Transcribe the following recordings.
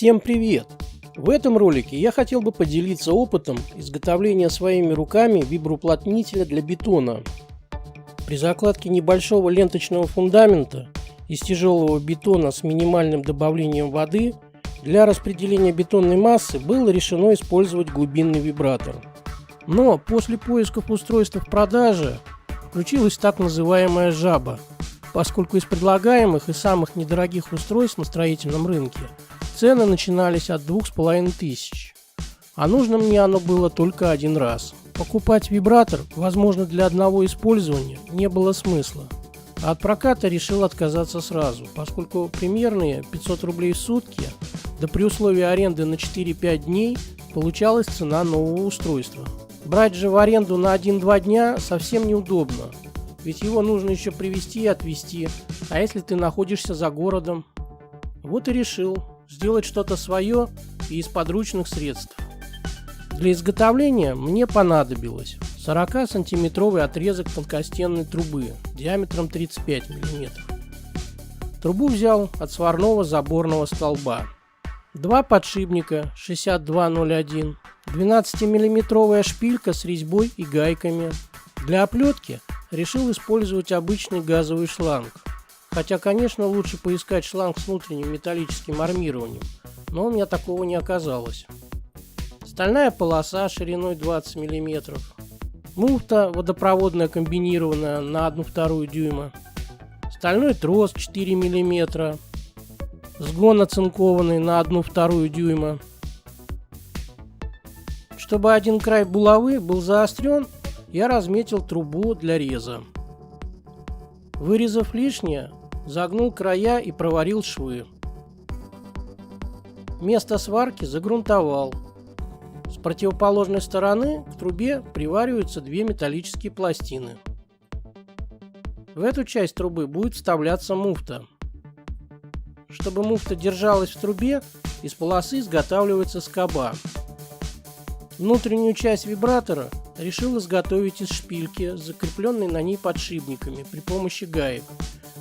Всем привет! В этом ролике я хотел бы поделиться опытом изготовления своими руками виброуплотнителя для бетона. При закладке небольшого ленточного фундамента из тяжелого бетона с минимальным добавлением воды для распределения бетонной массы было решено использовать глубинный вибратор. Но после поисков устройства в продаже включилась так называемая жаба, поскольку из предлагаемых и самых недорогих устройств на строительном рынке цены начинались от 2500, а нужно мне оно было только один раз. Покупать вибратор, возможно, для одного использования не было смысла, а от проката решил отказаться сразу, поскольку примерные 500 рублей в сутки, да при условии аренды на 4-5 дней, получалась цена нового устройства. Брать же в аренду на 1-2 дня совсем неудобно, ведь его нужно еще привезти и отвезти, а если ты находишься за городом? Вот и решил сделать что-то свое и из подручных средств. Для изготовления мне понадобилось 40-сантиметровый отрезок тонкостенной трубы диаметром 35 мм. Трубу взял от сварного заборного столба. 2 подшипника 6201, 12-миллиметровая шпилька с резьбой и гайками. Для оплетки решил использовать обычный газовый шланг. Хотя, конечно, лучше поискать шланг с внутренним металлическим армированием, но у меня такого не оказалось. Стальная полоса шириной 20 мм. Муфта водопроводная комбинированная на 1/2 дюйма. Стальной трос 4 мм. Сгон оцинкованный на 1/2 дюйма. Чтобы один край булавы был заострен, я разметил трубу для реза. Вырезав лишнее, загнул края и проварил швы. Место сварки загрунтовал. С противоположной стороны к трубе привариваются 2 металлические пластины. В эту часть трубы будет вставляться муфта. Чтобы муфта держалась в трубе, из полосы изготавливается скоба. Внутреннюю часть вибратора решил изготовить из шпильки, закрепленной на ней подшипниками при помощи гаек.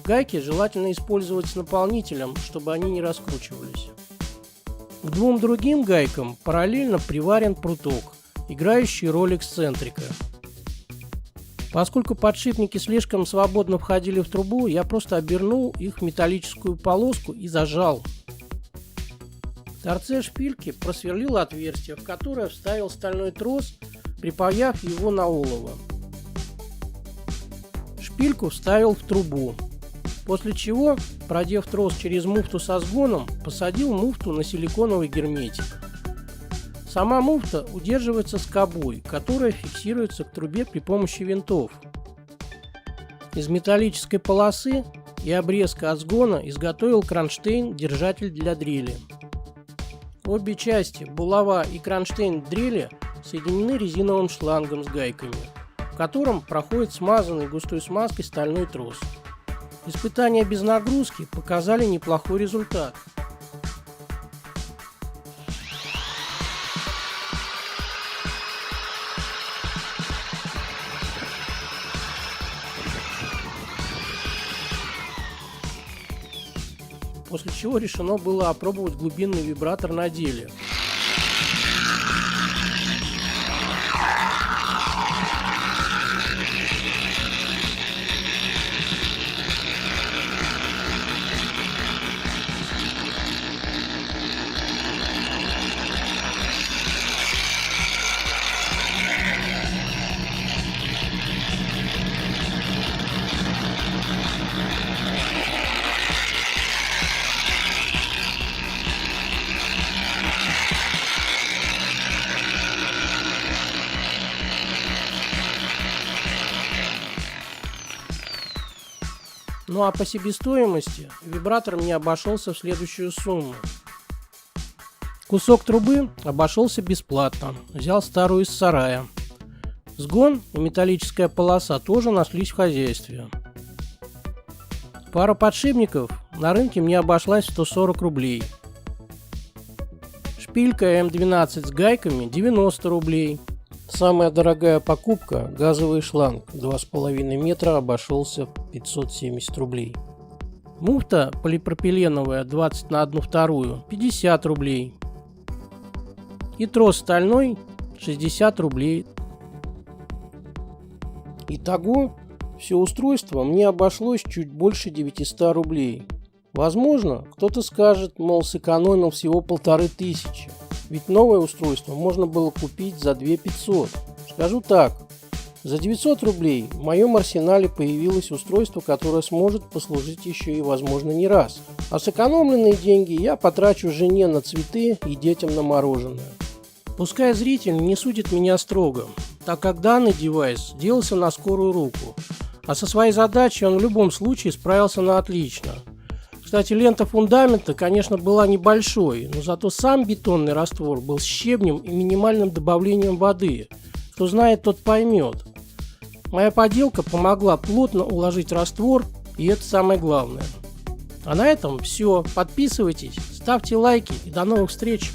Гайки желательно использовать с наполнителем, чтобы они не раскручивались. К 2 другим гайкам параллельно приварен пруток, играющий роль эксцентрика. Поскольку подшипники слишком свободно входили в трубу, я просто обернул их в металлическую полоску и зажал. В торце шпильки просверлил отверстие, в которое вставил стальной трос, припаяв его на олово. Шпильку вставил в трубу, после чего, продев трос через муфту со сгоном, посадил муфту на силиконовый герметик. Сама муфта удерживается скобой, которая фиксируется к трубе при помощи винтов. Из металлической полосы и обрезка от сгона изготовил кронштейн-держатель для дрели. Обе части, булава и кронштейн дрели, соединены резиновым шлангом с гайками, в котором проходит смазанный густой смазкой стальной трос. Испытания без нагрузки показали неплохой результат. После чего решено было опробовать глубинный вибратор на деле. Ну а по себестоимости вибратор мне обошелся в следующую сумму. Кусок трубы обошелся бесплатно, взял старую из сарая. Сгон и металлическая полоса тоже нашлись в хозяйстве. Пара подшипников на рынке мне обошлась в 140 рублей. Шпилька М12 с гайками 90 рублей. Самая дорогая покупка – газовый шланг 2,5 метра, обошелся в 570 рублей. Муфта полипропиленовая 20 на 1/2 50 рублей. И трос стальной 60 рублей. Итого, все устройство мне обошлось чуть больше 900 рублей. Возможно, кто-то скажет, мол, сэкономил всего 1500, ведь новое устройство можно было купить за 2500. Скажу так, за 900 рублей в моем арсенале появилось устройство, которое сможет послужить еще и, возможно, не раз. А сэкономленные деньги я потрачу жене на цветы и детям на мороженое. Пускай зритель не судит меня строго, так как данный девайс делался на скорую руку, а со своей задачей он в любом случае справился на отлично. Кстати, лента фундамента, конечно, была небольшой, но зато сам бетонный раствор был с щебнем и минимальным добавлением воды. Кто знает, тот поймет. Моя поделка помогла плотно уложить раствор, и это самое главное. А на этом все. Подписывайтесь, ставьте лайки и до новых встреч!